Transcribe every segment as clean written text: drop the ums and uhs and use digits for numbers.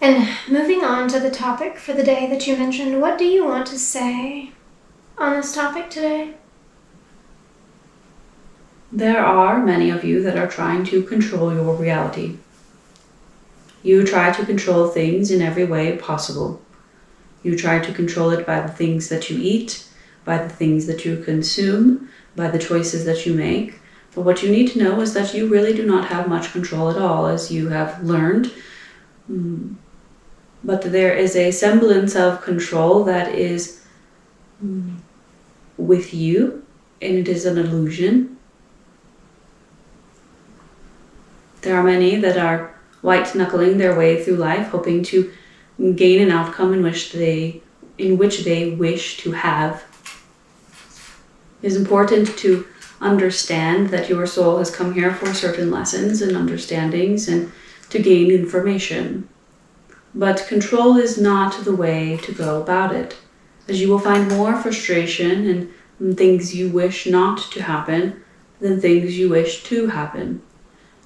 And moving on to the topic for the day that you mentioned, what do you want to say on this topic today? There are many of you that are trying to control your reality. You try to control things in every way possible. You try to control it by the things that you eat, by the things that you consume, by the choices that you make. But what you need to know is that you really do not have much control at all, as you have learned. But there is a semblance of control that is with you, and it is an illusion. There are many that are white-knuckling their way through life, hoping to gain an outcome in which they wish to have. It is important to understand that your soul has come here for certain lessons and understandings and to gain information. But control is not the way to go about it, as you will find more frustration and things you wish not to happen than things you wish to happen.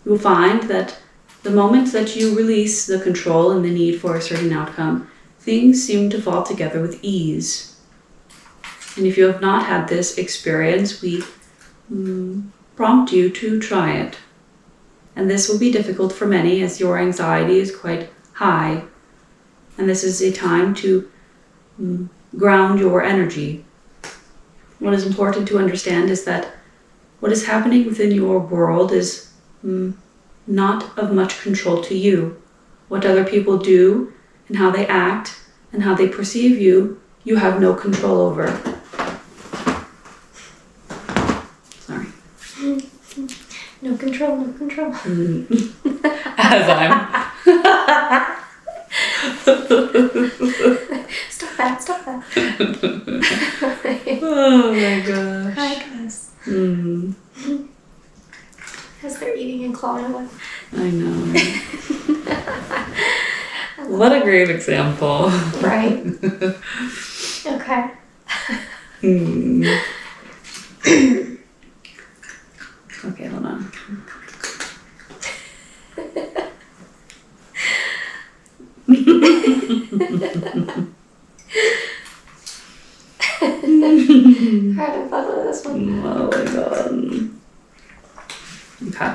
You will find that the moment that you release the control and the need for a certain outcome, things seem to fall together with ease. And if you have not had this experience, we prompt you to try it. And this will be difficult for many, as your anxiety is quite high. And this is a time to ground your energy. What is important to understand is that what is happening within your world is not of much control to you. What other people do and how they act and how they perceive you, you have no control over. Sorry. No control, no control. As I'm. Stop that. Oh my gosh. Hi, guys. As they're eating and clawing away. I know. What a great example. Right? Okay. Okay, hold on. Having fun with this one. Oh my god. Okay.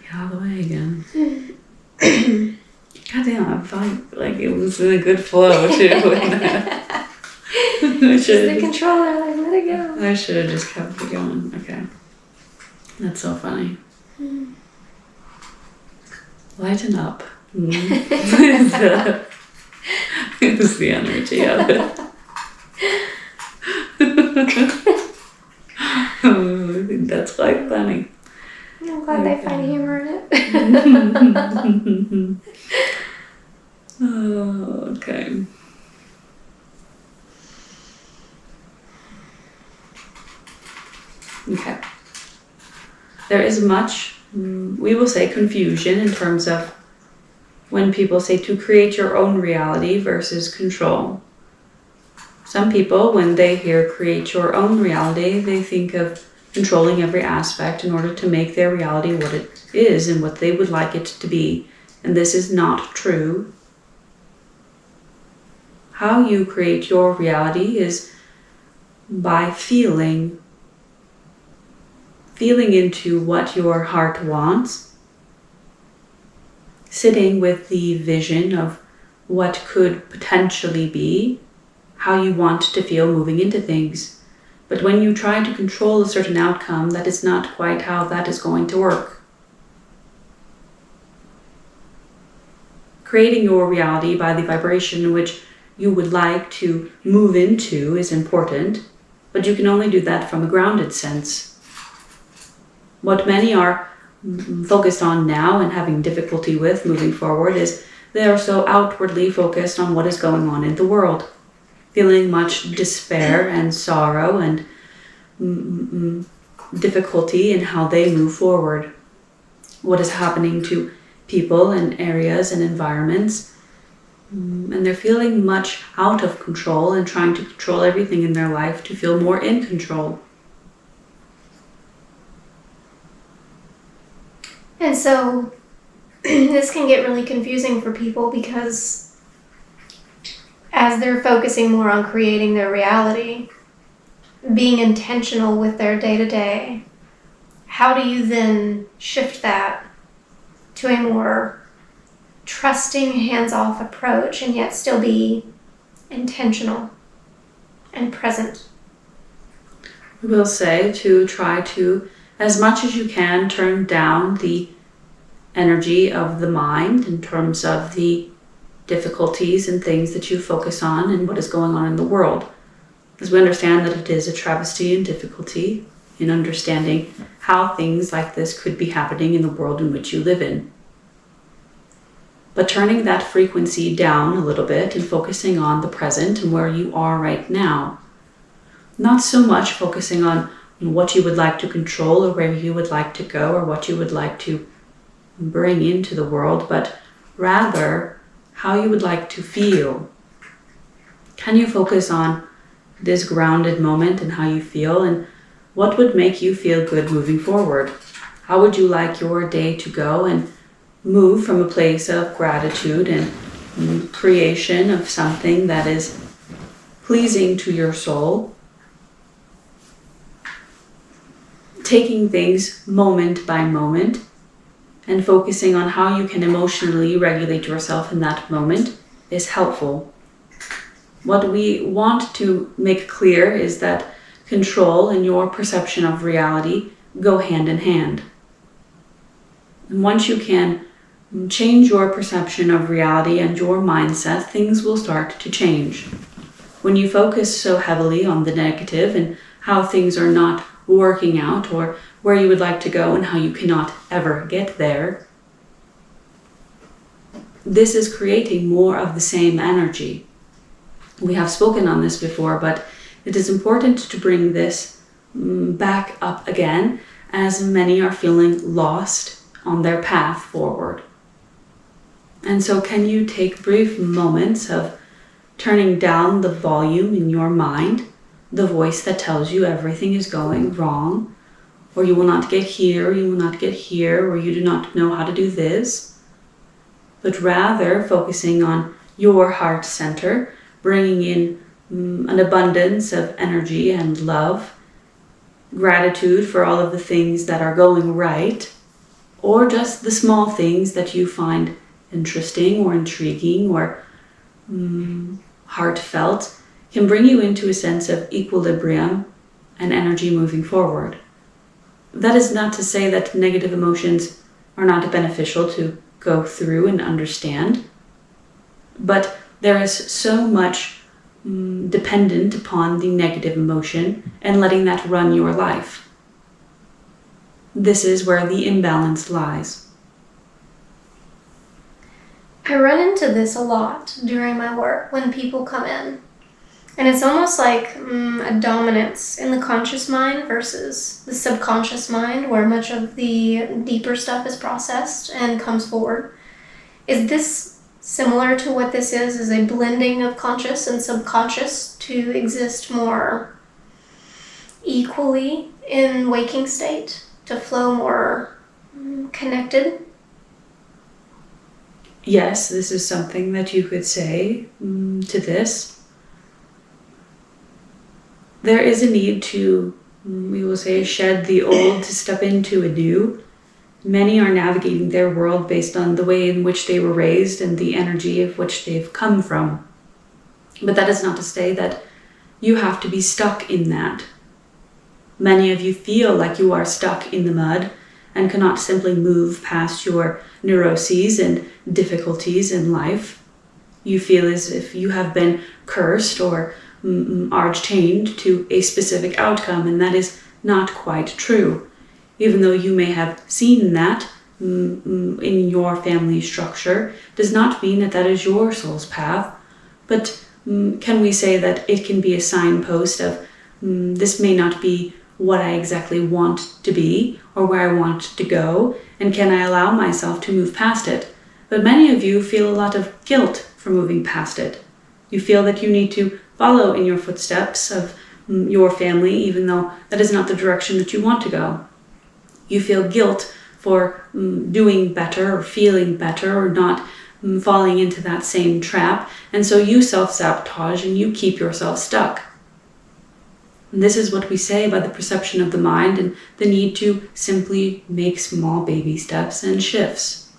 Get out of the way again. God damn, I felt like it was in a good flow too. Just the controller, like, let it go. I should have just kept it going. Okay. That's so funny. Lighten up. It was the energy of it. I think that's quite funny. I'm glad they find humor in it. Oh, okay. Okay. There is much, we will say, confusion in terms of when people say to create your own reality versus control. Some people, when they hear create your own reality, they think of controlling every aspect in order to make their reality what it is and what they would like it to be. And this is not true. How you create your reality is by feeling into what your heart wants, sitting with the vision of what could potentially be, how you want to feel moving into things. But when you try to control a certain outcome, that is not quite how that is going to work. Creating your reality by the vibration in which you would like to move into is important, but you can only do that from a grounded sense. What many are focused on now and having difficulty with moving forward is they are so outwardly focused on what is going on in the world, feeling much despair and sorrow and difficulty in how they move forward. What is happening to people and areas and environments, and they're feeling much out of control and trying to control everything in their life to feel more in control. And so this can get really confusing for people because as they're focusing more on creating their reality, being intentional with their day-to-day, how do you then shift that to a more trusting, hands-off approach and yet still be intentional and present? We will say to try to, as much as you can, turn down the energy of the mind in terms of the difficulties and things that you focus on and what is going on in the world. As we understand that it is a travesty and difficulty in understanding how things like this could be happening in the world in which you live in. But turning that frequency down a little bit and focusing on the present and where you are right now. Not so much focusing on what you would like to control or where you would like to go or what you would like to bring into the world, but rather how you would like to feel. Can you focus on this grounded moment and how you feel, and what would make you feel good moving forward? How would you like your day to go and move from a place of gratitude and creation of something that is pleasing to your soul? Taking things moment by moment and focusing on how you can emotionally regulate yourself in that moment is helpful. What we want to make clear is that control and your perception of reality go hand in hand. And once you can change your perception of reality and your mindset, things will start to change. When you focus so heavily on the negative and how things are not working out or where you would like to go and how you cannot ever get there, this is creating more of the same energy. We have spoken on this before, but it is important to bring this back up again as many are feeling lost on their path forward. And so can you take brief moments of turning down the volume in your mind, the voice that tells you everything is going wrong, or you will not get here, you will not get here, or you do not know how to do this, but rather focusing on your heart center, bringing in an abundance of energy and love, gratitude for all of the things that are going right, or just the small things that you find interesting or intriguing or heartfelt, can bring you into a sense of equilibrium and energy moving forward. That is not to say that negative emotions are not beneficial to go through and understand, but there is so much dependent upon the negative emotion and letting that run your life. This is where the imbalance lies. I run into this a lot during my work when people come in. And it's almost like a dominance in the conscious mind versus the subconscious mind, where much of the deeper stuff is processed and comes forward. Is this similar to what this is a blending of conscious and subconscious to exist more equally in waking state, to flow more connected? Yes, this is something that you could say to this. There is a need to, we will say, shed the old to step into a new. Many are navigating their world based on the way in which they were raised and the energy of which they've come from. But that is not to say that you have to be stuck in that. Many of you feel like you are stuck in the mud and cannot simply move past your neuroses and difficulties in life. You feel as if you have been cursed or are chained to a specific outcome, and that is not quite true. Even though you may have seen that in your family structure, does not mean that that is your soul's path. But can we say that it can be a signpost of this may not be what I exactly want to be or where I want to go, and can I allow myself to move past it? But many of you feel a lot of guilt for moving past it. You feel that you need to follow in your footsteps of your family, even though that is not the direction that you want to go. You feel guilt for doing better or feeling better or not falling into that same trap. And so you self-sabotage and you keep yourself stuck. And this is what we say about the perception of the mind and the need to simply make small baby steps and shifts.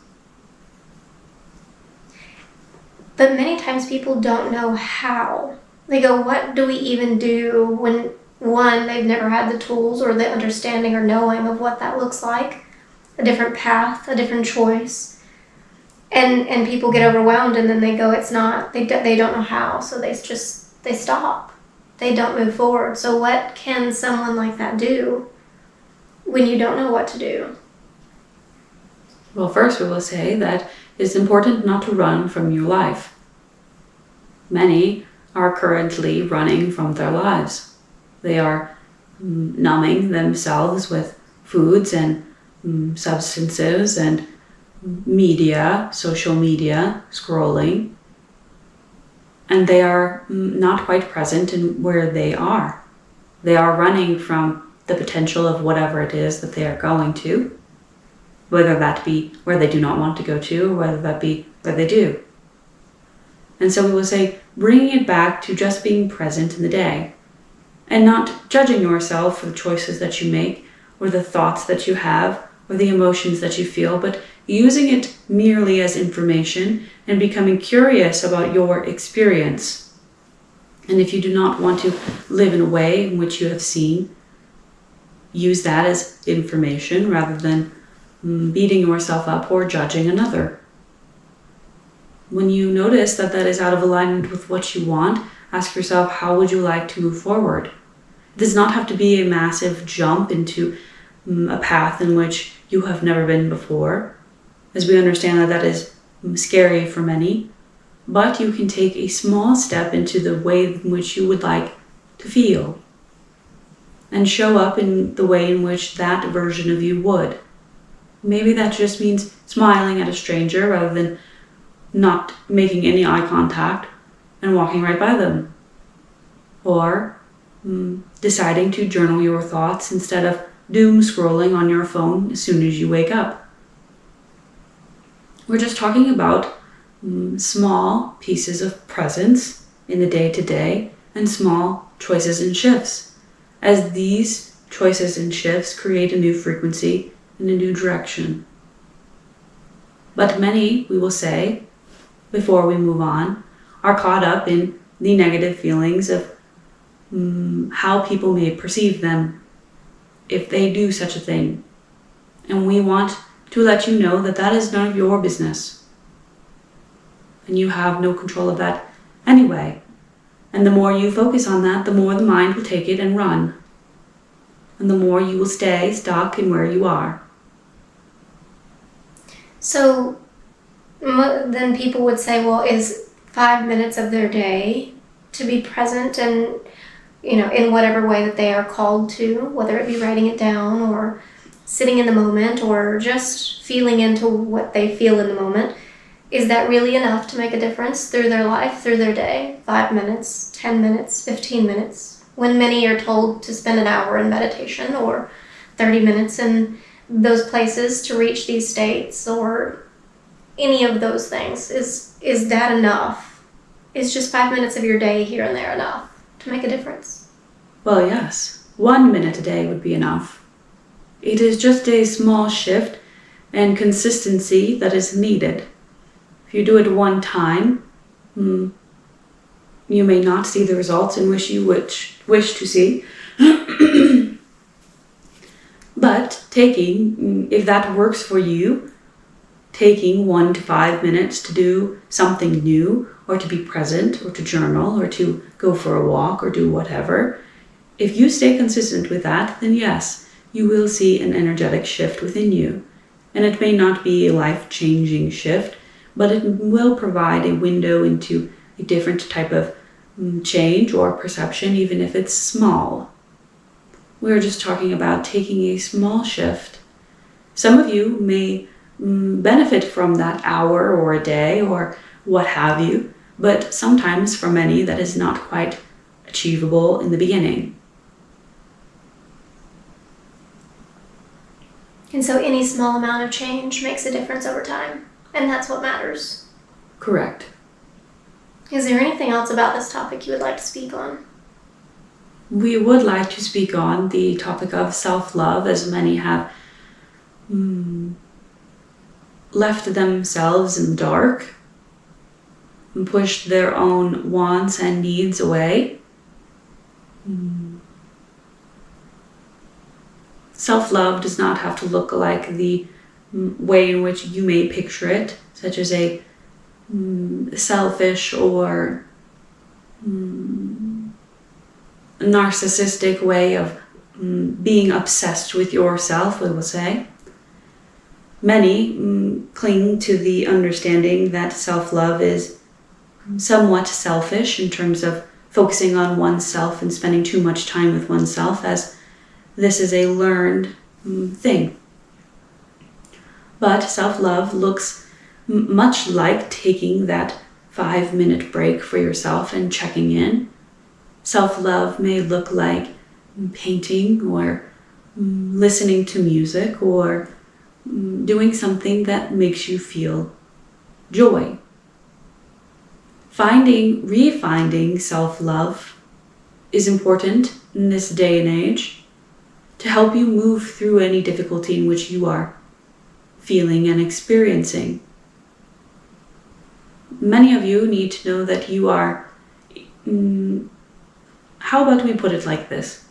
But many times people don't know how. They go, what do we even do when, one, they've never had the tools or the understanding or knowing of what that looks like, a different path, a different choice. And people get overwhelmed and then they go, it's not, they don't know how, so they stop. They don't move forward. So what can someone like that do when you don't know what to do? Well, first we will say that it's important not to run from your life. Many are currently running from their lives. They are numbing themselves with foods and substances and media, social media, scrolling. And they are not quite present in where they are. They are running from the potential of whatever it is that they are going to, whether that be where they do not want to go to, or whether that be where they do. And so we will say, bringing it back to just being present in the day and not judging yourself for the choices that you make or the thoughts that you have or the emotions that you feel, but using it merely as information and becoming curious about your experience. And if you do not want to live in a way in which you have seen, use that as information rather than beating yourself up or judging another. When you notice that that is out of alignment with what you want, ask yourself, how would you like to move forward? It does not have to be a massive jump into a path in which you have never been before, as we understand that that is scary for many, but you can take a small step into the way in which you would like to feel and show up in the way in which that version of you would. Maybe that just means smiling at a stranger rather than not making any eye contact and walking right by them. Or deciding to journal your thoughts instead of doom scrolling on your phone as soon as you wake up. We're just talking about small pieces of presence in the day-to-day and small choices and shifts, as these choices and shifts create a new frequency and a new direction. But many, we will say, before we move on, are caught up in the negative feelings of how people may perceive them if they do such a thing. And we want to let you know that that is none of your business. And you have no control of that anyway. And the more you focus on that, the more the mind will take it and run. And the more you will stay stuck in where you are. So then people would say, well, is 5 minutes of their day to be present and, in whatever way that they are called to, whether it be writing it down or sitting in the moment or just feeling into what they feel in the moment, is that really enough to make a difference through their life, through their day? 5 minutes, 10 minutes, 15 minutes, when many are told to spend an hour in meditation or 30 minutes in those places to reach these states, or any of those things. Is that enough? Is just 5 minutes of your day here and there enough to make a difference? Well, yes. 1 minute a day would be enough. It is just a small shift and consistency that is needed. If you do it one time, you may not see the results in which you wish to see. But if that works for you, taking 1 to 5 minutes to do something new, or to be present, or to journal, or to go for a walk, or do whatever, if you stay consistent with that, then yes, you will see an energetic shift within you. And it may not be a life-changing shift, but it will provide a window into a different type of change or perception, even if it's small. We're just talking about taking a small shift. Some of you may benefit from that hour or a day or what have you, but sometimes for many that is not quite achievable in the beginning. And so any small amount of change makes a difference over time. And that's what matters. Correct. Is there anything else about this topic you would like to speak on? We would like to speak on the topic of self-love, as many have left themselves in the dark and pushed their own wants and needs away. Self-love does not have to look like the way in which you may picture it, such as a selfish or narcissistic way of being obsessed with yourself, we will say. Many cling to the understanding that self-love is somewhat selfish in terms of focusing on oneself and spending too much time with oneself, as this is a learned thing. But self-love looks much like taking that 5-minute break for yourself and checking in. Self-love may look like painting or listening to music or doing something that makes you feel joy. Refinding self-love is important in this day and age to help you move through any difficulty in which you are feeling and experiencing. Many of you need to know that you are, how about we put it like this?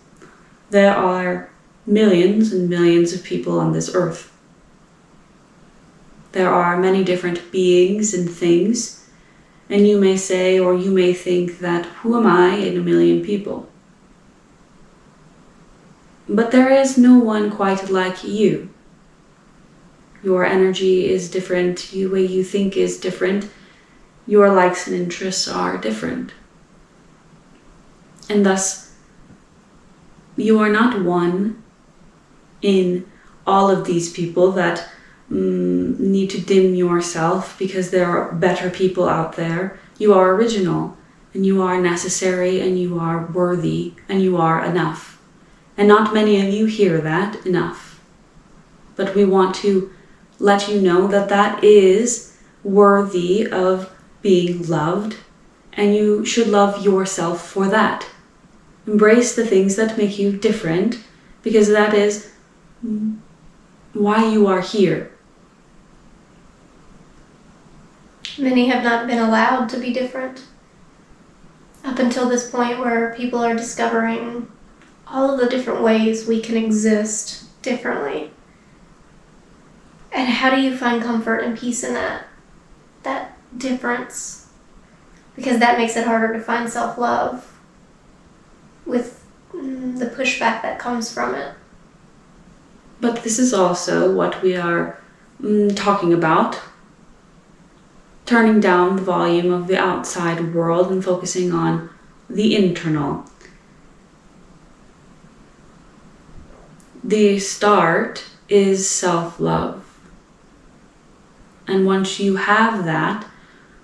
There are millions and millions of people on this earth. There are many different beings and things, and you may say, or you may think that, who am I in a million people? But there is no one quite like you. Your energy is different, the way you think is different, your likes and interests are different. And thus, you are not one in all of these people that need to dim yourself because there are better people out there. You are original, and you are necessary, and you are worthy, and you are enough. And not many of you hear that enough. But we want to let you know that that is worthy of being loved, and you should love yourself for that. Embrace the things that make you different, because that is why you are here. Many have not been allowed to be different up until this point where people are discovering all of the different ways we can exist differently. And how do you find comfort and peace in that difference? Because that makes it harder to find self-love with the pushback that comes from it. But this is also what we are talking about. Turning down the volume of the outside world and focusing on the internal. The start is self-love. And once you have that,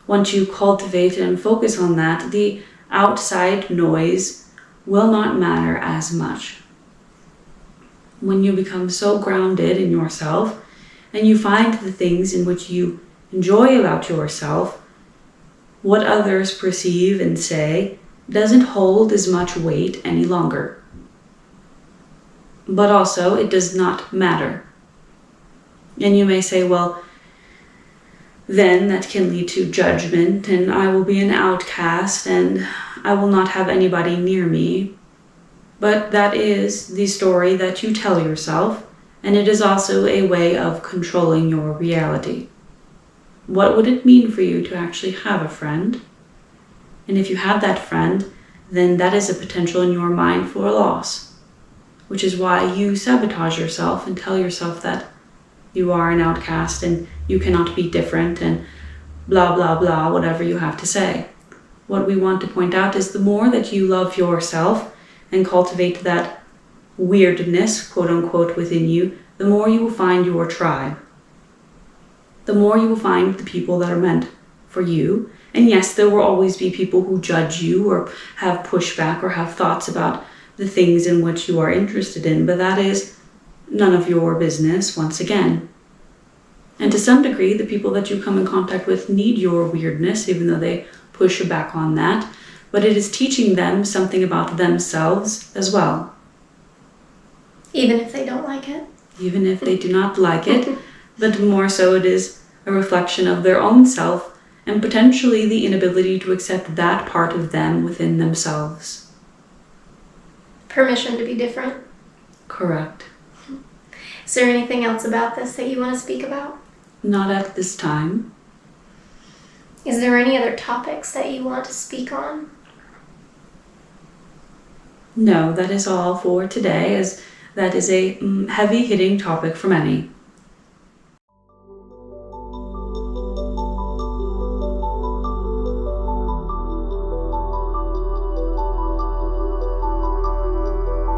once you cultivate and focus on that, the outside noise will not matter as much. When you become so grounded in yourself and you find the things in which you enjoy about yourself, what others perceive and say doesn't hold as much weight any longer. But also, it does not matter. And you may say, well, then that can lead to judgment, and I will be an outcast, and I will not have anybody near me. But that is the story that you tell yourself, and it is also a way of controlling your reality. What would it mean for you to actually have a friend? And if you have that friend, then that is a potential in your mind for a loss, which is why you sabotage yourself and tell yourself that you are an outcast and you cannot be different and blah, blah, blah, whatever you have to say. What we want to point out is the more that you love yourself and cultivate that weirdness, quote unquote, within you, the more you will find your tribe. The more you will find the people that are meant for you. And yes, there will always be people who judge you or have pushback or have thoughts about the things in which you are interested in, but that is none of your business once again. And to some degree, the people that you come in contact with need your weirdness, even though they push back on that. But it is teaching them something about themselves as well. Even if they don't like it. Even if they do not like it, but more so it is a reflection of their own self and potentially the inability to accept that part of them within themselves. Permission to be different. Correct. Is there anything else about this that you want to speak about? Not at this time. Is there any other topics that you want to speak on? No, that is all for today, as that is a heavy-hitting topic for many.